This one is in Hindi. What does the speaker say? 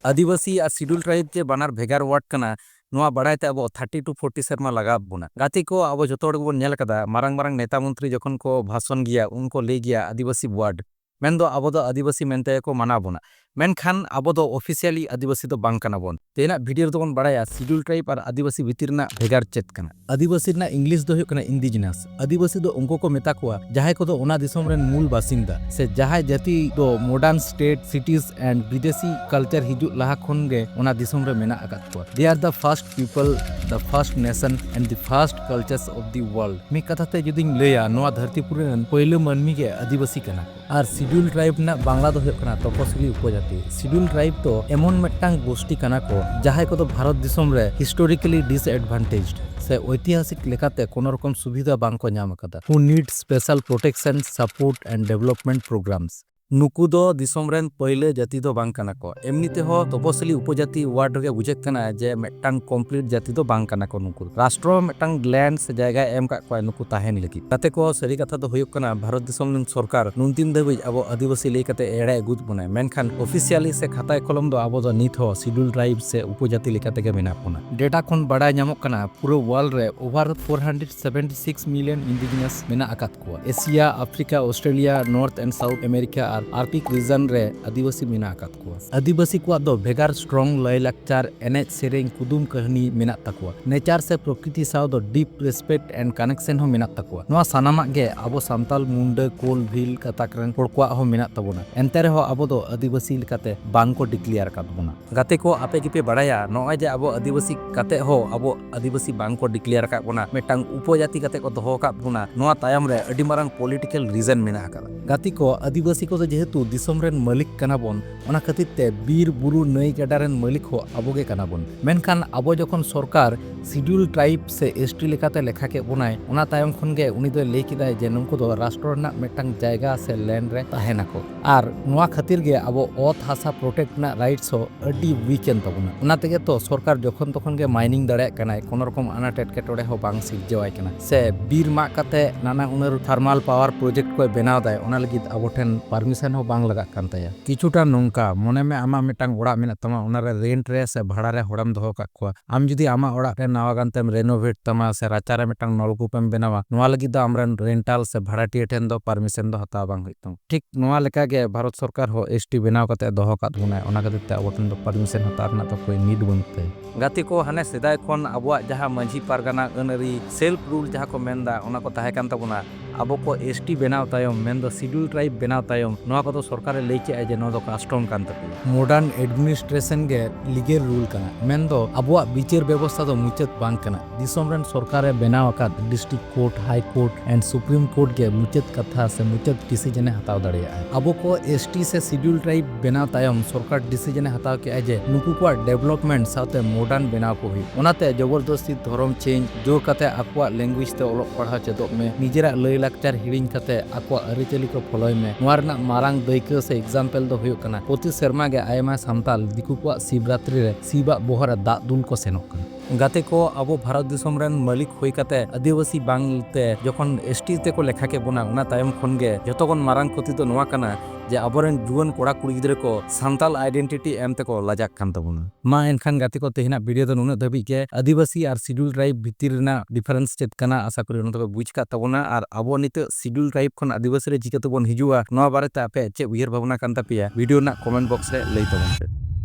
आदिवासी और शिड्यूल ट्राइब के बानार भेगार वार्ड कना नोआ बड़ाइते अब 30 to 40 सेरमा लगाव बुना गाती को अब जो बन नेल कदा मारंग मारंग नेता मंत्री जखन को भाषण गिया उनको ले गया आदिवासी वार्ड मेन अब आदिवासी मेनते को माना बुना मेनखान अब ऑफिशियली आदिवासी तो बांग कना बोन तेना वीडियो तो बन बड़ाया शिड्यूल ट्राइब और आदिवासी भितर भेगार चेत कना आदिवासी इंग्लिश दो हुकना इंडिजिनस आदिवासी दो उनको को मेता को जहां को ओना दिसम रेन मूल बासिंदा से जहां जाति दो मॉडर्न स्टेट सिटीज एंड विदेशी कल्चर हिजु लहा खन गे ओना दिसम रे मेना अकात को दे are the first people the first nation and the first cultures of the world मी कथाते जदि लेया नोआ धरतीपुर रेन पहिलो मनमी के आदिवासी कना और शिड्यूल ट्राइब ना बांग्ला दो हुकना तपसिली उपजाति शिड्यूल ट्राइब तो एमन मेटांग गोष्ठी कना को जहां को भारत दिसम रे हिस्टोरिकली डिसएडवांटेज्ड से ऐतिहासिक लेकाते कोनो रकम सुविधा बांग को नाम कदा हु need special protection support and development programs नुकु दो दिसम रेन पहले जाति दो बांग कना को एमनीते हो तपसिली उपजाति वार्ड रे बुझेक कना जे मेटांग कंप्लीट जाति दो बांग कना को नुकु राष्ट्र मेटांग लैंड से जगह एम का को नुकु ताहेन लगी ताते को सरी कथा दो हुयुक कना भारत दिसम रेन सरकार नुनतिन देबे अब आदिवासी ले कते एड़े गुद बने मेनखान ऑफिशियली से खाता कलम दो अब दो नित हो शिड्यूल ट्राइब से उपजाति लेकाते के मेना पुना डेटा खन बड़ा नामक कना पूरा वर्ल्ड रे ओवर 476 मिलियन इंडिजिनस मेना अकात को Asia Africa Australia North and South America Arctic region रे आदिवासी मेना आकात को आदिवासी को दो भेगार स्ट्रॉन्ग लय लाक्चार एने सेरेंग कुदुम कहानी मेना तकवा नेचर से प्रकृति साव दो डीप रिस्पेक्ट एंड कनेक्शन हो मेना तकवा नोआ सानामा गे अबो सांताल मुंडे कोल भील कताकरन पड़कुआ हो मेना तबोना एंते रे हो अबो दो आदिवासी लेकाते बांग को डिक्लेयर कात बोना गाते को आपे गिपे बड़ाया नोय जे अबो आदिवासी काते हो अबो आदिवासी बांग को डिक्लेयर कात बोना मेटांग उपजाति काते को दोहो कात बोना नोआ तायम रे अडी मारंग पॉलिटिकल रीजन मेना आकादा गाती को आदिवासी को जेहेतु दिसम रेन मालिक कना बोन ओना खातिर ते बीर बुरु नई गाडा रेन मालिक हो अबोगे कना बोन मेनखान अबो जखन सरकार शिड्यूल ट्राइब से एसटी लेकाते लेखा के बनाय ओना तायम खन गे उनी दो ले किदाय जे नुनको दो राष्ट्र रना मेटांग जायगा से लैंड रे ताहेना को आर नोआ खातिर गे अबो ओत हासा प्रोटेक्ट ना राइट्स हो अडी वीकेंड तबना ओना तेगे तो सरकार जखन तखन गे माइनिंग दाड़े कनाय कोनो रकम अनाटेट के टोडे हो बांग सिरजेवाय कना से बीर मा काते नाना उनर थर्मल पावर प्रोजेक्ट को बनाव दाय ओना लगित अबो ठेन परमिशन हो बांग लगा कान ताया किछुटा नोंका मोने में आमा मिटांग ओड़ा मेना तमा ओना रे रेंट रे से भाड़ा रे होड़म दोहो का को आम जुदी आमा ओड़ा रे नावा गानतेम रेनोवेट तमा से राचा रे मिटांग नलकूपम बेनावा नोआ लगी द आमरन रेंटल से भाड़ाटिया ठेन दो परमिशन दो हता बांग होइतम ठीक नोआ लेका गे भारत सरकार हो एसटी बनाव कते दोहो का दुना ओना कते ते अबटन दो परमिशन हता रना तो कोई नीड बनते गाती को हने सेदाय खन अबुआ जहां मंझी पारगाना अनरी सेल्फ रूल जहां को मेनदा ओना को ताहे कान तबुना अब को एसटी बनाव तायम मेन दो शिड्यूल ट्राइब बनाव तायम नोआ को तो सरकार ले के जे नो दो कास्टम कान तपि मॉडर्न एडमिनिस्ट्रेशन गे लीगल रूल कना मेन दो अबुआ विचार व्यवस्था दो मुचत बांग कना दिसम रेन सरकार बनाव का district court high court and supreme court के मुचत कथा से मुचत डिसीजन हताव दड़िया अब को एसटी से शिड्यूल ट्राइब बनाव तायम सरकार डिसीजन हताव के जे नुकु को डेवलपमेंट साथे मॉडर्न बनाव को हुई ओनाते जबरदस्ती धर्म चेंज जो कते आकुआ लैंग्वेज ते ओलक पढ़ा चेदोक में निजेरा लय लाक्चार हिड़िंग कते आकुआ अरिचली को फॉलोय में नोआरना मारांग दैक से एग्जांपल दो हुयो कना प्रति शर्मा गे आयमा सांताल दिकु को शिवरात्रि रे शिवा बोहरा दाग दुल को सेनोक कना गाते को अब भारत दिसम रेन मालिक हुई कते आदिवासी बांगते जखन एसटी ते को लेखा के बना उना तायम खन गे जतगन मारांग कति तो नोआ कना जे अबरेन जुवन कोड़ा कुड़ी गिदरे को सांताल आइडेंटिटी एम ते को लाजाक खान तबुना मा एनखान गाते को तेहिना वीडियो तो नुना धबी के आदिवासी और शिड्यूल ट्राइब भितिर ना डिफरेंस चेत कना आशा करी उन तबे बुझ का तबुना और अब निते शिड्यूल ट्राइब खन आदिवासी रे जिकते बन हिजुआ नोआ बारे ते आपे चे उयहर भावना कान तापिया वीडियो ना कमेंट बॉक्स रे लई तबन